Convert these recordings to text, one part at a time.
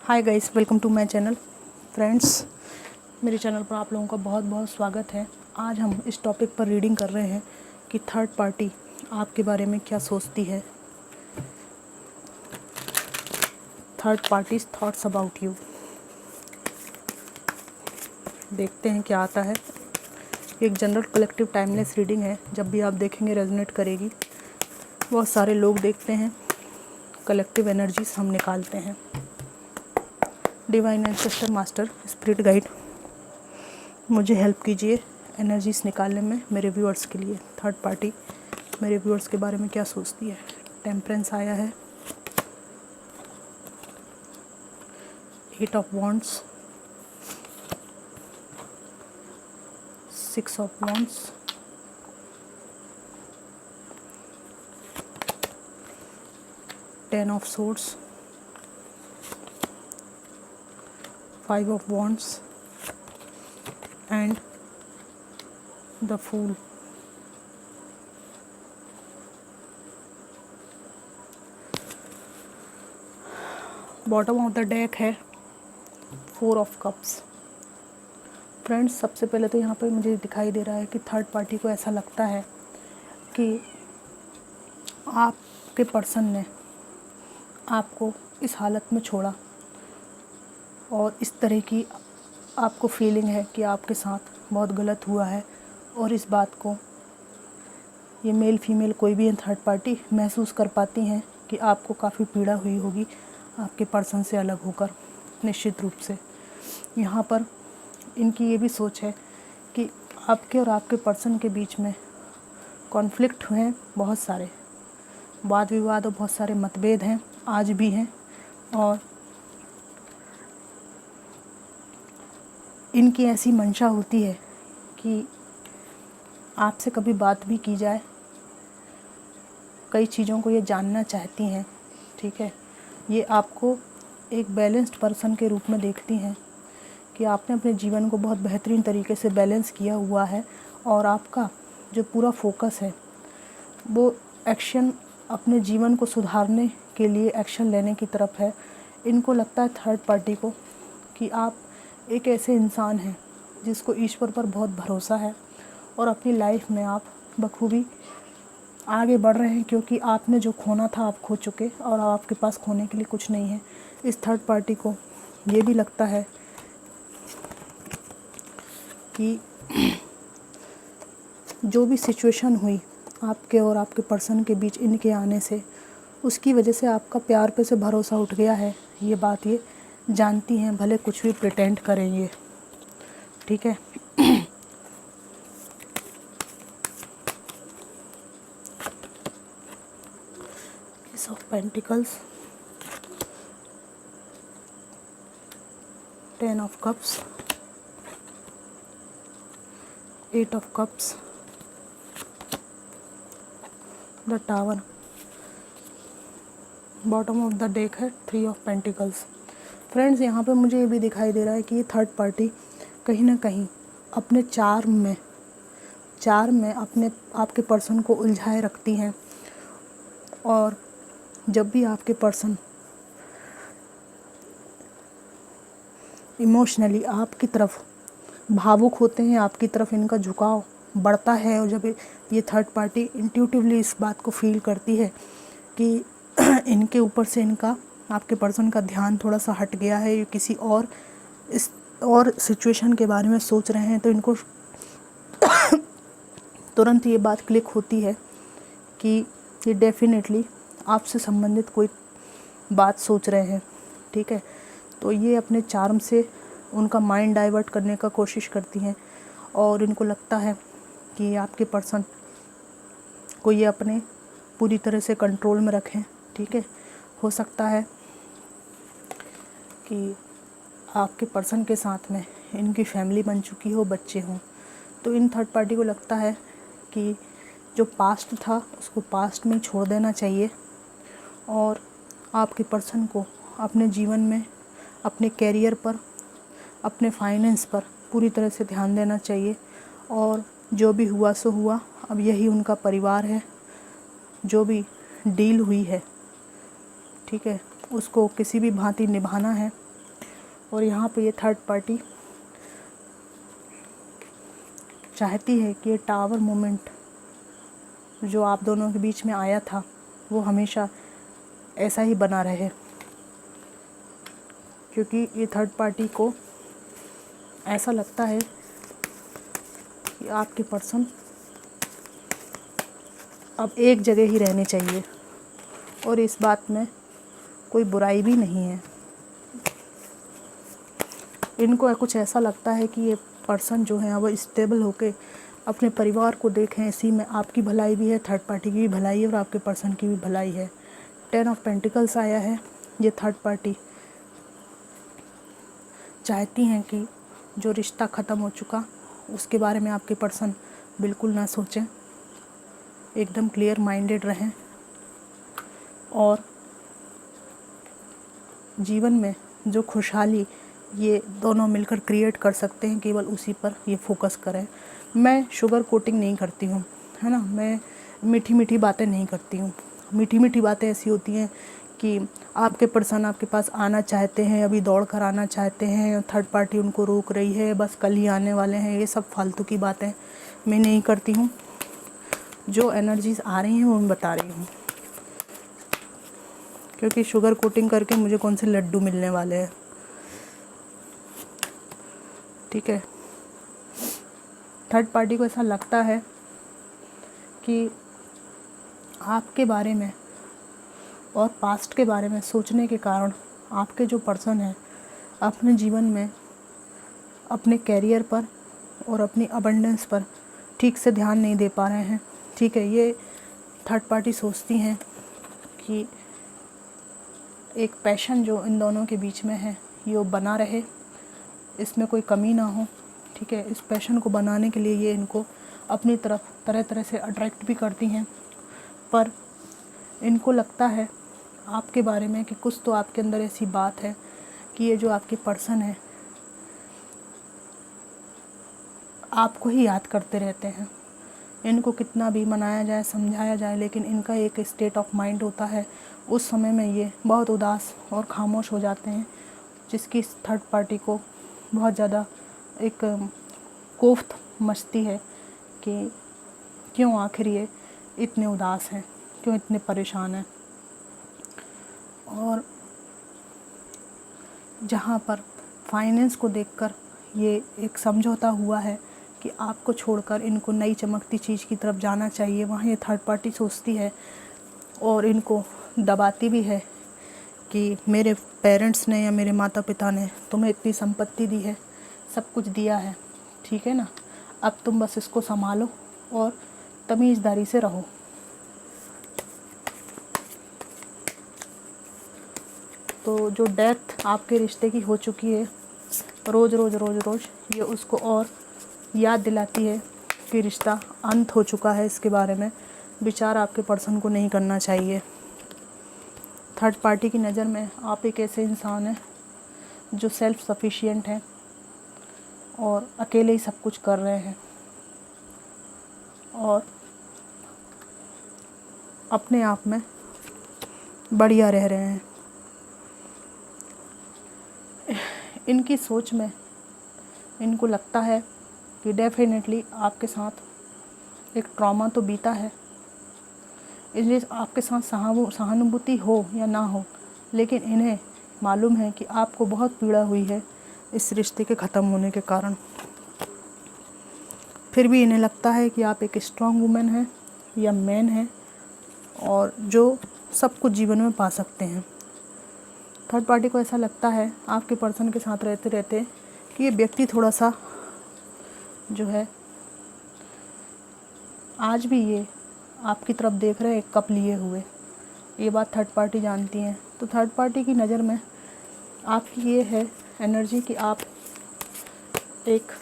Hi guys, welcome to my channel. Friends, मेरे channel पर आप लोगों का बहुत बहुत स्वागत है। आज हम इस टॉपिक पर रीडिंग कर रहे हैं कि थर्ड पार्टी आपके बारे में क्या सोचती है। Third parties thoughts about you. देखते हैं क्या आता है। एक जनरल कलेक्टिव टाइमलेस रीडिंग है। जब भी आप देखेंगे रेजोनेट करेगी। बहुत सारे लोग देखते हैं, कलेक्टिव एनर्जीज हम निकालते हैं। Divine ancestor, master, spirit guide, मुझे हेल्प कीजिए एनर्जीज निकालने में मेरे व्यूअर्स के लिए। थर्ड पार्टी मेरे व्यूअर्स के बारे में क्या सोचती है। टेम्परेंस आया है, 8 of wands, 6 of wands, 10 of swords, 5 of wands and the fool. Bottom of the deck है 4 ऑफ कप्स। फ्रेंड्स, सबसे पहले तो यहाँ पे मुझे दिखाई दे रहा है कि थर्ड पार्टी को ऐसा लगता है कि आपके पर्सन ने आपको इस हालत में छोड़ा और इस तरह की आपको फीलिंग है कि आपके साथ बहुत गलत हुआ है। और इस बात को ये मेल फीमेल कोई भी थर्ड पार्टी महसूस कर पाती हैं कि आपको काफ़ी पीड़ा हुई होगी आपके पर्सन से अलग होकर। निश्चित रूप से यहाँ पर इनकी ये भी सोच है कि आपके और आपके पर्सन के बीच में कॉन्फ्लिक्ट हुए हैं, बहुत सारे वाद विवाद और बहुत सारे मतभेद हैं, आज भी हैं। और इनकी ऐसी मंशा होती है कि आपसे कभी बात भी की जाए, कई चीज़ों को ये जानना चाहती हैं। ठीक है, ये आपको एक बैलेंस्ड पर्सन के रूप में देखती हैं कि आपने अपने जीवन को बहुत बेहतरीन तरीके से बैलेंस किया हुआ है और आपका जो पूरा फोकस है वो एक्शन, अपने जीवन को सुधारने के लिए एक्शन लेने की तरफ है। इनको लगता है थर्ड पार्टी को कि आप एक ऐसे इंसान हैं जिसको ईश्वर पर बहुत भरोसा है और अपनी लाइफ में आप बखूबी आगे बढ़ रहे हैं, क्योंकि आपने जो खोना था आप खो चुके और आपके पास खोने के लिए कुछ नहीं है। इस थर्ड पार्टी को ये भी लगता है कि जो भी सिचुएशन हुई आपके और आपके पर्सन के बीच इनके आने से, उसकी वजह से आपका प्यार पे से भरोसा उठ गया है। ये बात ये जानती हैं, भले कुछ भी प्रिटेंड करें ये। ठीक है, S of pentacles, 10 of cups, 8 of cups, the tower. Bottom of the deck है 3 ऑफ पेंटिकल्स। फ्रेंड्स, यहाँ पे मुझे ये भी दिखाई दे रहा है कि ये थर्ड पार्टी कहीं ना कहीं अपने चार्म में अपने आपके पर्सन को उलझाए रखती हैं। और जब भी आपके पर्सन इमोशनली आपकी तरफ भावुक होते हैं, आपकी तरफ इनका झुकाव बढ़ता है। और जब ये थर्ड पार्टी इंट्यूटिवली इस बात को फील करती है कि इनके ऊपर से इनका, आपके पर्सन का ध्यान थोड़ा सा हट गया है, ये किसी और इस और सिचुएशन के बारे में सोच रहे हैं, तो इनको तुरंत ये बात क्लिक होती है कि ये डेफिनेटली आपसे संबंधित कोई बात सोच रहे हैं। ठीक है, तो ये अपने चार्म से उनका माइंड डाइवर्ट करने का कोशिश करती हैं और इनको लगता है कि आपके पर्सन को ये अपने पूरी तरह से कंट्रोल में रखें। ठीक है, हो सकता है कि आपके पर्सन के साथ में इनकी फैमिली बन चुकी हो, बच्चे हों, तो इन थर्ड पार्टी को लगता है कि जो पास्ट था उसको पास्ट में छोड़ देना चाहिए और आपके पर्सन को अपने जीवन में, अपने कैरियर पर, अपने फाइनेंस पर पूरी तरह से ध्यान देना चाहिए। और जो भी हुआ सो हुआ, अब यही उनका परिवार है। जो भी डील हुई है, ठीक है, उसको किसी भी भांति निभाना है और यहाँ पे ये थर्ड पार्टी चाहती है कि ये टावर मोमेंट जो आप दोनों के बीच में आया था वो हमेशा ऐसा ही बना रहे, क्योंकि ये थर्ड पार्टी को ऐसा लगता है कि आपके पर्सन अब एक जगह ही रहने चाहिए, और इस बात में कोई बुराई भी नहीं है। इनको कुछ ऐसा लगता है कि ये पर्सन जो है वो स्टेबल होके अपने परिवार को देखें, इसी में आपकी भलाई भी है, थर्ड पार्टी की भी भलाई है और आपके पर्सन की भी भलाई है। 10 ऑफ पेंटिकल्स आया है। ये थर्ड पार्टी चाहती हैं कि जो रिश्ता ख़त्म हो चुका उसके बारे में आपके पर्सन बिल्कुल ना सोचें, एकदम क्लियर माइंडेड रहें और जीवन में जो खुशहाली ये दोनों मिलकर क्रिएट कर सकते हैं केवल उसी पर ये फोकस करें। मैं शुगर कोटिंग नहीं करती हूँ, है ना, मैं मीठी मीठी बातें नहीं करती हूँ। मीठी मीठी बातें ऐसी होती हैं कि आपके पर्सन आपके पास आना चाहते हैं, अभी दौड़ कर आना चाहते हैं, थर्ड पार्टी उनको रोक रही है, बस कल ही आने वाले हैं, ये सब फालतू की बातें मैं नहीं करती हूँ। जो एनर्जीज आ रही हैं वो मैं बता रही हूँ, क्योंकि शुगर कोटिंग करके मुझे कौन से लड्डू मिलने वाले हैं। ठीक है, थर्ड पार्टी को ऐसा लगता है कि आपके बारे में और पास्ट के बारे में सोचने के कारण आपके जो पर्सन हैं अपने जीवन में अपने कैरियर पर और अपनी अबंडेंस पर ठीक से ध्यान नहीं दे पा रहे हैं। ठीक है, ये थर्ड पार्टी सोचती हैं कि एक पैशन जो इन दोनों के बीच में है ये वो बना रहे, इसमें कोई कमी ना हो। ठीक है, इस पैशन को बनाने के लिए ये इनको अपनी तरफ तरह तरह से अट्रैक्ट भी करती हैं, पर इनको लगता है आपके बारे में कि कुछ तो आपके अंदर ऐसी बात है कि ये जो आपके पर्सन है आपको ही याद करते रहते हैं। इनको कितना भी मनाया जाए, समझाया जाए, लेकिन इनका एक स्टेट ऑफ माइंड होता है, उस समय में ये बहुत उदास और खामोश हो जाते हैं, जिसकी थर्ड पार्टी को बहुत ज़्यादा एक कोफ्त मचती है कि क्यों आखिर ये इतने उदास हैं, क्यों इतने परेशान हैं। और जहाँ पर फाइनेंस को देखकर ये एक समझौता हुआ है कि आपको छोड़कर इनको नई चमकती चीज़ की तरफ जाना चाहिए, वहाँ ये थर्ड पार्टी सोचती है और इनको दबाती भी है कि मेरे पेरेंट्स ने या मेरे माता पिता ने तुम्हें इतनी संपत्ति दी है, सब कुछ दिया है, ठीक है ना, अब तुम बस इसको संभालो और तमीज़दारी से रहो। तो जो डेथ आपके रिश्ते की हो चुकी है, रोज़ रोज़ रोज़ रोज़ ये उसको और याद दिलाती है कि रिश्ता अंत हो चुका है। इसके बारे में विचार आपके पर्सन को नहीं करना चाहिए। थर्ड पार्टी की नज़र में आप एक ऐसे इंसान हैं जो सेल्फ सफिशिएंट हैं और अकेले ही सब कुछ कर रहे हैं और अपने आप में बढ़िया रह रहे हैं। इनकी सोच में इनको लगता है कि डेफिनेटली आपके साथ एक ट्रॉमा तो बीता है, इसलिए आपके साथ सहानुभूति हो या ना हो, लेकिन इन्हें मालूम है कि आपको बहुत पीड़ा हुई है इस रिश्ते के ख़त्म होने के कारण। फिर भी इन्हें लगता है कि आप एक स्ट्रॉन्ग वुमेन हैं या मैन हैं और जो सब कुछ जीवन में पा सकते हैं। थर्ड पार्टी को ऐसा लगता है आपके पर्सन के साथ रहते रहते कि ये व्यक्ति थोड़ा सा जो है, आज भी ये आपकी तरफ देख रहे हैं एक कप लिए हुए। ये बात थर्ड पार्टी जानती है। तो थर्ड पार्टी की नज़र में आपकी ये है एनर्जी कि आप एक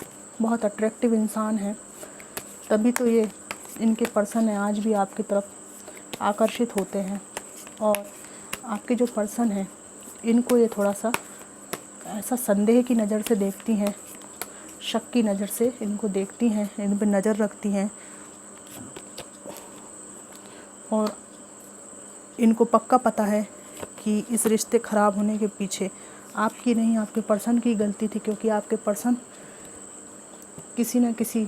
बहुत अट्रैक्टिव इंसान हैं, तभी तो ये इनके पर्सन है आज भी आपकी तरफ आकर्षित होते हैं। और आपके जो पर्सन है इनको ये थोड़ा सा ऐसा संदेह की नज़र से देखती हैं, शक की नज़र से इनको देखती हैं, इन पर नज़र रखती हैं और इनको पक्का पता है कि इस रिश्ते ख़राब होने के पीछे आपकी नहीं, आपके पर्सन की गलती थी, क्योंकि आपके पर्सन किसी न किसी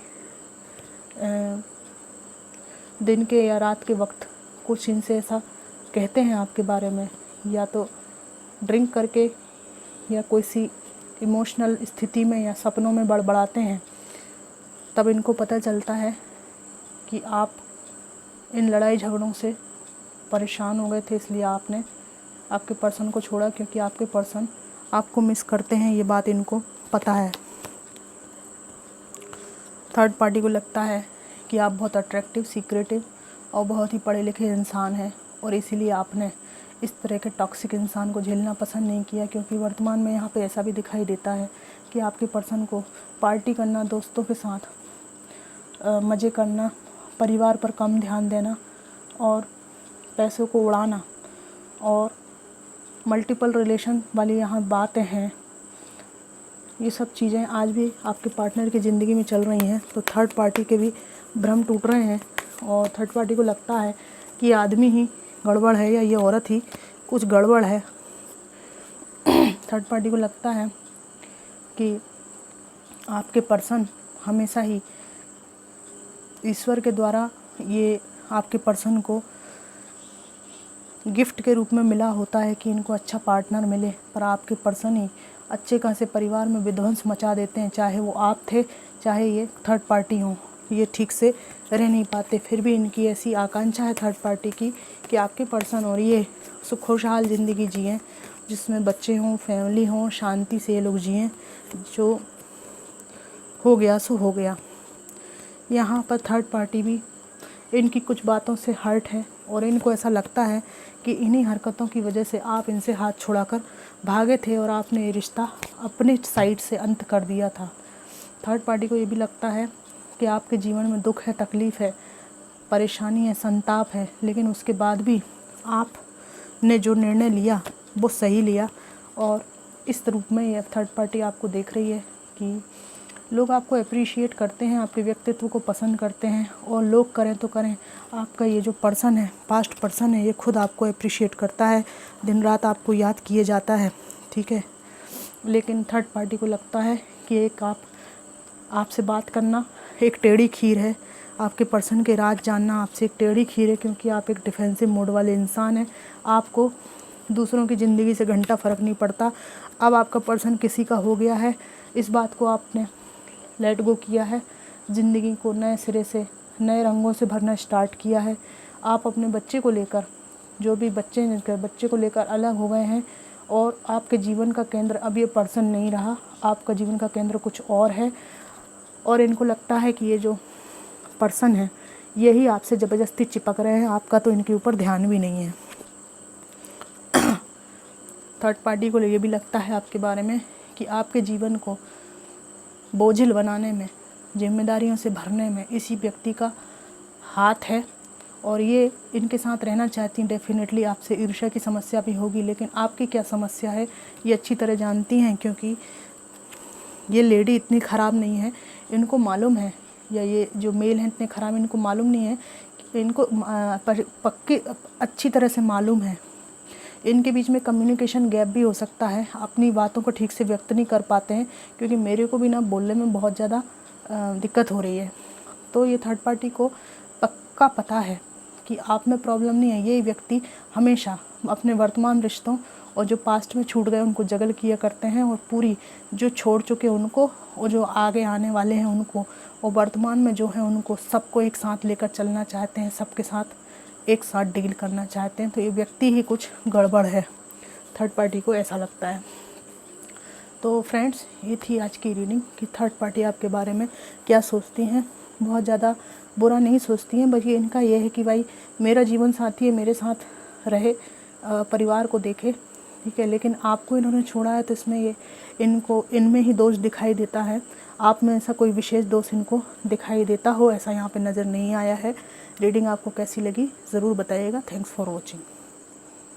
दिन के या रात के वक्त कुछ इनसे ऐसा कहते हैं आपके बारे में, या तो ड्रिंक करके या कोई सी इमोशनल स्थिति में या सपनों में बड़बड़ाते हैं। तब इनको पता चलता है कि आप इन लड़ाई झगड़ों से परेशान हो गए थे, इसलिए आपने आपके पर्सन को छोड़ा, क्योंकि आपके पर्सन आपको मिस करते हैं, ये बात इनको पता है। थर्ड पार्टी को लगता है कि आप बहुत अट्रैक्टिव, सीक्रेटिव और बहुत ही पढ़े लिखे इंसान हैं, और इसीलिए आपने इस तरह के टॉक्सिक इंसान को झेलना पसंद नहीं किया, क्योंकि वर्तमान में यहाँ पे ऐसा भी दिखाई देता है कि आपके पर्सन को पार्टी करना, दोस्तों के साथ मज़े करना, परिवार पर कम ध्यान देना और पैसों को उड़ाना और मल्टीपल रिलेशन वाली यहाँ बातें हैं, ये सब चीज़ें आज भी आपके पार्टनर की ज़िंदगी में चल रही हैं। तो थर्ड पार्टी के भी भ्रम टूट रहे हैं, और थर्ड पार्टी को लगता है कि आदमी ही गड़बड़ है या ये औरत ही कुछ गड़बड़ है। थर्ड पार्टी को लगता है कि आपके पर्सन हमेशा ही ईश्वर के द्वारा ये आपके पर्सन को गिफ्ट के रूप में मिला होता है कि इनको अच्छा पार्टनर मिले, पर आपके पर्सन ही अच्छे खासे परिवार में विध्वंस मचा देते हैं, चाहे वो आप थे चाहे ये थर्ड पार्टी हो, ये ठीक से रह नहीं पाते। फिर भी इनकी ऐसी आकांक्षा है थर्ड पार्टी की कि आपके पर्सन और ये खुशहाल ज़िंदगी जिएं, जिसमें बच्चे हों, फैमिली हों, शांति से ये लोग जिएं। जो हो गया सो हो गया। यहाँ पर थर्ड पार्टी भी इनकी कुछ बातों से हर्ट है, और इनको ऐसा लगता है कि इन्हीं हरकतों की वजह से आप इनसे हाथ छुड़ाकर भागे थे और आपने ये रिश्ता अपने साइड से अंत कर दिया था। थर्ड पार्टी को ये भी लगता है कि आपके जीवन में दुख है, तकलीफ़ है, परेशानी है, संताप है, लेकिन उसके बाद भी आपने जो निर्णय लिया वो सही लिया, और इस रूप में ये थर्ड पार्टी आपको देख रही है कि लोग आपको अप्रिशिएट करते हैं, आपके व्यक्तित्व को पसंद करते हैं, और लोग करें तो करें, आपका ये जो पर्सन है, पास्ट पर्सन है, ये खुद आपको अप्रिशिएट करता है, दिन रात आपको याद किए जाता है, ठीक है। लेकिन थर्ड पार्टी को लगता है कि एक आपसे बात करना एक टेढ़ी खीर है, आपके पर्सन के राज जानना आपसे एक टेढ़ी खीर है, क्योंकि आप एक डिफेंसिव मोड वाले इंसान हैं। आपको दूसरों की ज़िंदगी से घंटा फ़र्क नहीं पड़ता। अब आपका पर्सन किसी का हो गया है, इस बात को आपने लेट गो किया है, ज़िंदगी को नए सिरे से नए रंगों से भरना स्टार्ट किया है। आप अपने बच्चे को लेकर, जो भी बच्चे को लेकर अलग हो गए हैं, और आपके जीवन का केंद्र अब ये पर्सन नहीं रहा, आपका जीवन का केंद्र कुछ और है। और इनको लगता है कि ये जो पर्सन है यही आपसे ज़बरदस्ती चिपक रहे हैं, आपका तो इनके ऊपर ध्यान भी नहीं है। थर्ड पार्टी को ये भी लगता है आपके बारे में कि आपके जीवन को बोझिल बनाने में, जिम्मेदारियों से भरने में इसी व्यक्ति का हाथ है, और ये इनके साथ रहना चाहती हैं। डेफिनेटली आपसे ईर्ष्या की समस्या भी होगी, लेकिन आपकी क्या समस्या है ये अच्छी तरह जानती हैं, क्योंकि ये लेडी इतनी ख़राब नहीं है, इनको मालूम है, या ये जो मेल हैं इतने ख़राब, इनको मालूम नहीं है, इनको पक्की अच्छी तरह से मालूम है। इनके बीच में कम्युनिकेशन गैप भी हो सकता है, अपनी बातों को ठीक से व्यक्त नहीं कर पाते हैं, क्योंकि मेरे को भी ना बोलने में बहुत ज़्यादा दिक्कत हो रही है। तो ये थर्ड पार्टी को पक्का पता है कि आप में प्रॉब्लम नहीं है। ये व्यक्ति हमेशा अपने वर्तमान रिश्तों और जो पास्ट में छूट गए उनको जगल किया करते हैं, और पूरी जो छोड़ चुके उनको और जो आगे आने वाले हैं उनको, और वर्तमान में जो है उनको सबको एक साथ लेकर चलना चाहते हैं, सबके साथ एक साथ डील करना चाहते हैं। तो ये व्यक्ति ही कुछ गड़बड़ है, थर्ड पार्टी को ऐसा लगता है। तो फ्रेंड्स, ये थी आज की रीडिंग कि थर्ड पार्टी आपके बारे में क्या सोचती हैं। बहुत ज़्यादा बुरा नहीं सोचती हैं, बल्कि इनका ये है कि भाई मेरा जीवन साथी है, मेरे साथ रहे, परिवार को देखे, ठीक है। लेकिन आपको इन्होंने छोड़ा है, तो इसमें ये इनमें ही दोष दिखाई देता है। आप में ऐसा कोई विशेष दोष इनको दिखाई देता हो, ऐसा यहाँ पे नज़र नहीं आया है। रीडिंग आपको कैसी लगी ज़रूर बताइएगा। Thanks for watching.